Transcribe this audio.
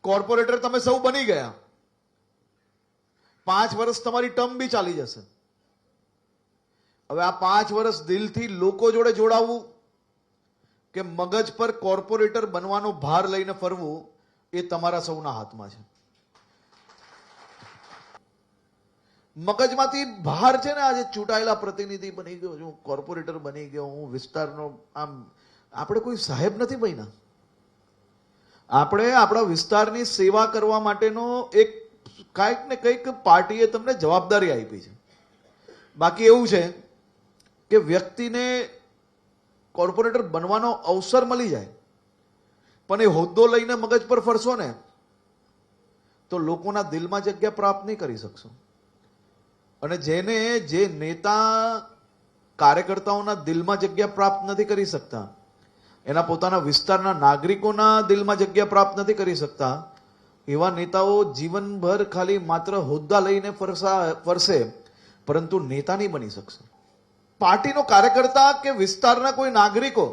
Corporator તમે સૌ બની ગયા, 5 વર્ષ તમારી ટર્મ બી ચાલી જશે. હવે આ 5 વર્ષ દિલથી લોકો જોડે જોડાવવું કે મગજ પર કોર્પોરેટર બનવાનો ભાર લઈને ફરવું, એ તમારા સૌના હાથમાં છે. મગજમાંથી ભાર છે ને, આજે ચૂંટાયેલા પ્રતિનિધિ બની ગયો છું, કોર્પોરેટર બની ગયો હું, વિસ્તારનો આમ. આપણે કોઈ સાહેબ નથી બન્યા. આપણે આપણા વિસ્તારની સેવા કરવા માટેનો એક કાંઈક ને કંઈક પાર્ટીએ તમને જવાબદારી આપી છે. બાકી એવું છે કે વ્યક્તિને કોર્પોરેટર બનવાનો અવસર મળી જાય, પણ એ હોદ્દો લઈને મગજ પર ફરશો ને તો લોકોના દિલમાં જગ્યા પ્રાપ્ત નહીં કરી શકશો. અને જે નેતા કાર્યકર્તાઓના દિલમાં જગ્યા પ્રાપ્ત નથી કરી શકતા, એના પોતાના વિસ્તારના નાગરિકોના દિલમાં જગ્યા પ્રાપ્ત નથી કરી શકતા, એવા નેતાઓ જીવનભર ખાલી માત્ર હોદ્દા લઈને ફરશે, પરંતુ નેતા નહીં બની શકશે. પાર્ટીનો કાર્યકર્તા કે વિસ્તારના કોઈ નાગરિકો